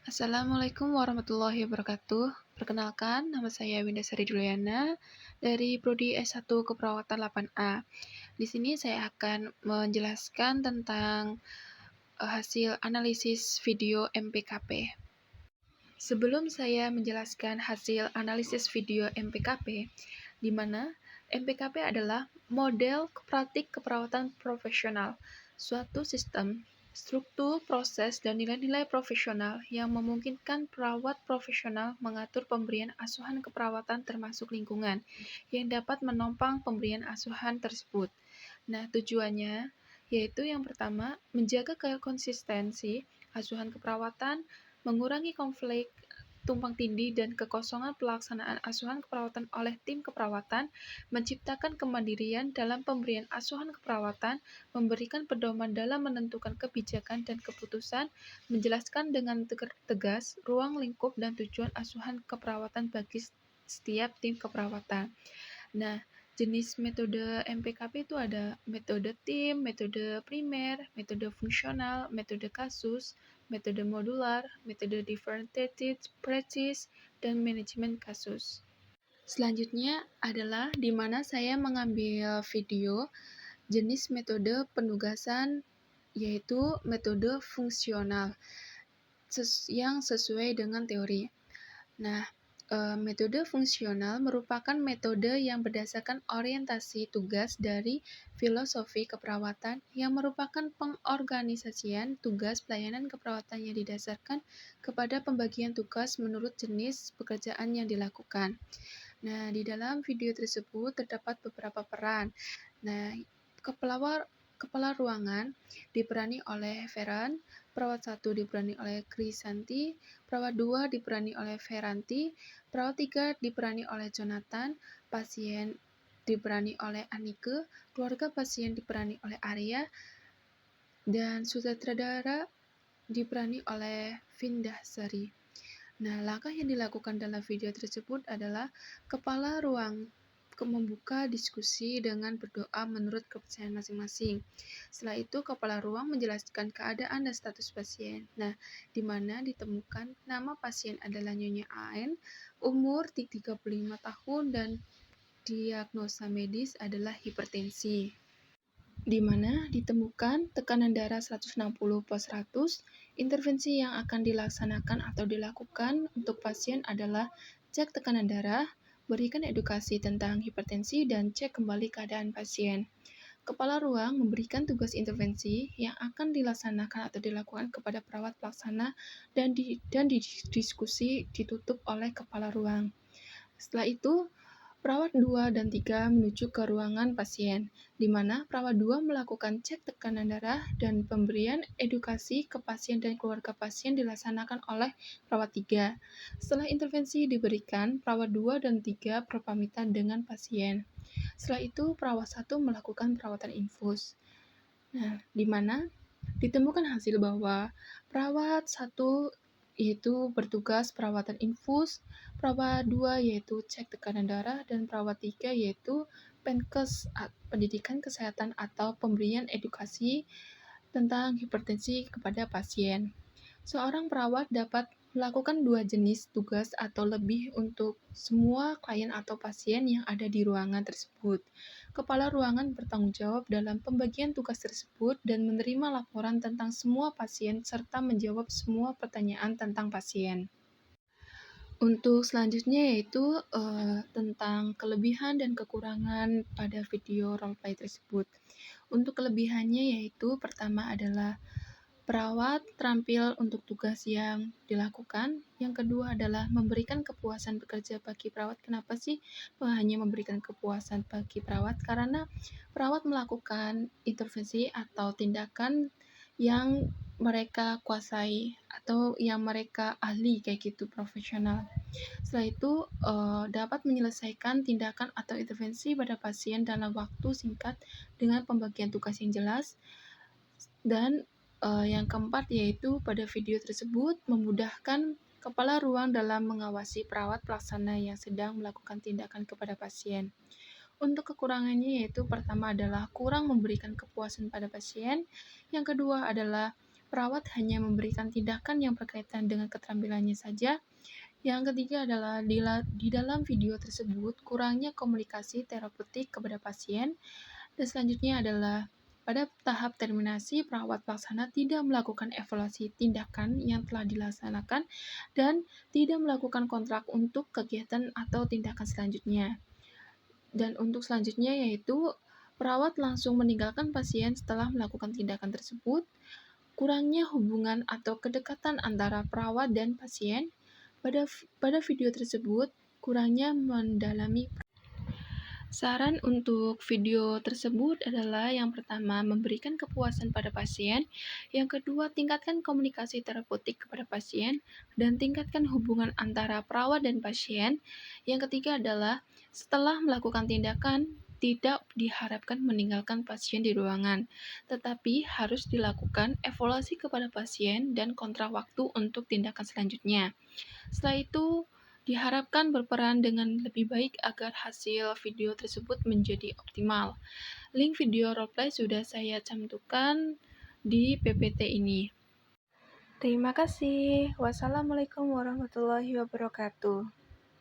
Assalamualaikum warahmatullahi wabarakatuh. Perkenalkan, nama saya Winda Sari Juliana dari Prodi S1 Keperawatan 8A. Di sini saya akan menjelaskan tentang hasil analisis video MPKP. Sebelum saya menjelaskan hasil analisis video MPKP, di mana MPKP adalah model praktik keperawatan profesional, suatu sistem, struktur, proses, dan nilai-nilai profesional yang memungkinkan perawat profesional mengatur pemberian asuhan keperawatan termasuk lingkungan yang dapat menopang pemberian asuhan tersebut. Nah, tujuannya yaitu yang pertama, menjaga konsistensi asuhan keperawatan, mengurangi konflik tumpang tindih dan kekosongan pelaksanaan asuhan keperawatan oleh tim keperawatan, menciptakan kemandirian dalam pemberian asuhan keperawatan, memberikan pedoman dalam menentukan kebijakan dan keputusan, menjelaskan dengan tegas ruang lingkup dan tujuan asuhan keperawatan bagi setiap tim keperawatan. Nah, jenis metode MPKP itu ada metode tim, metode primer, metode fungsional, metode kasus, metode modular, metode differentiated practice, dan manajemen kasus. Selanjutnya adalah di mana saya mengambil video jenis metode penugasan yaitu metode fungsional yang sesuai dengan teori. Nah, metode fungsional merupakan metode yang berdasarkan orientasi tugas dari filosofi keperawatan yang merupakan pengorganisasian tugas pelayanan keperawatan yang didasarkan kepada pembagian tugas menurut jenis pekerjaan yang dilakukan. Nah, di dalam video tersebut terdapat beberapa peran. Nah, kepala ruangan diperani oleh Feren, perawat 1 diperani oleh Krisanti, perawat 2 diperani oleh Feranti, perawat 3 diperani oleh Jonathan, pasien diperani oleh Anike, keluarga pasien diperani oleh Arya, dan sutradara diperani oleh Vindasari. Nah, langkah yang dilakukan dalam video tersebut adalah kepala ruang membuka diskusi dengan berdoa menurut kepercayaan masing-masing. Setelah itu, kepala ruang menjelaskan keadaan dan status pasien. Nah, di mana ditemukan nama pasien adalah Nyonya AN, umur 35 tahun, dan diagnosa medis adalah hipertensi. Di mana ditemukan tekanan darah 160/100. Intervensi yang akan dilaksanakan atau dilakukan untuk pasien adalah cek tekanan darah, berikan edukasi tentang hipertensi, dan cek kembali keadaan pasien. Kepala ruang memberikan tugas intervensi yang akan dilaksanakan atau dilakukan kepada perawat pelaksana dan diskusi ditutup oleh kepala ruang. Setelah itu, perawat 2 dan 3 menuju ke ruangan pasien, di mana perawat 2 melakukan cek tekanan darah dan pemberian edukasi ke pasien dan keluarga pasien dilaksanakan oleh perawat 3. Setelah intervensi diberikan, perawat 2 dan 3 berpamitan dengan pasien. Setelah itu, perawat 1 melakukan perawatan infus. Nah, di mana ditemukan hasil bahwa perawat 1 yaitu bertugas perawatan infus, perawat 2 yaitu cek tekanan darah, dan perawat 3 yaitu penkes, pendidikan kesehatan atau pemberian edukasi tentang hipertensi kepada pasien. Seorang perawat dapat melakukan 2 jenis tugas atau lebih untuk semua klien atau pasien yang ada di ruangan tersebut. Kepala ruangan bertanggung jawab dalam pembagian tugas tersebut dan menerima laporan tentang semua pasien serta menjawab semua pertanyaan tentang pasien. Untuk selanjutnya yaitu tentang kelebihan dan kekurangan pada video roleplay tersebut. Untuk kelebihannya yaitu pertama adalah perawat terampil untuk tugas yang dilakukan. Yang kedua adalah memberikan kepuasan bekerja bagi perawat. Kenapa sih hanya memberikan kepuasan bagi perawat? Karena perawat melakukan intervensi atau tindakan yang mereka kuasai atau yang mereka ahli kayak gitu, profesional. Setelah itu dapat menyelesaikan tindakan atau intervensi pada pasien dalam waktu singkat dengan pembagian tugas yang jelas. Dan yang keempat yaitu pada video tersebut memudahkan kepala ruang dalam mengawasi perawat pelaksana yang sedang melakukan tindakan kepada pasien. Untuk kekurangannya yaitu pertama adalah kurang memberikan kepuasan pada pasien, yang kedua adalah perawat hanya memberikan tindakan yang berkaitan dengan keterampilannya saja. Yang ketiga adalah di dalam video tersebut kurangnya komunikasi terapeutik kepada pasien. Dan selanjutnya adalah pada tahap terminasi, perawat pelaksana tidak melakukan evaluasi tindakan yang telah dilaksanakan dan tidak melakukan kontrak untuk kegiatan atau tindakan selanjutnya. Dan untuk selanjutnya yaitu perawat langsung meninggalkan pasien setelah melakukan tindakan tersebut, kurangnya hubungan atau kedekatan antara perawat dan pasien. Pada video tersebut, kurangnya mendalami. Saran untuk video tersebut adalah yang pertama, memberikan kepuasan pada pasien, yang kedua, tingkatkan komunikasi terapeutik kepada pasien, dan tingkatkan hubungan antara perawat dan pasien. Yang ketiga adalah, setelah melakukan tindakan, tidak diharapkan meninggalkan pasien di ruangan, tetapi harus dilakukan evaluasi kepada pasien dan kontrak waktu untuk tindakan selanjutnya. Setelah itu, diharapkan berperan dengan lebih baik agar hasil video tersebut menjadi optimal. Link video roleplay sudah saya cantumkan di PPT ini. Terima kasih. Wassalamualaikum warahmatullahi wabarakatuh.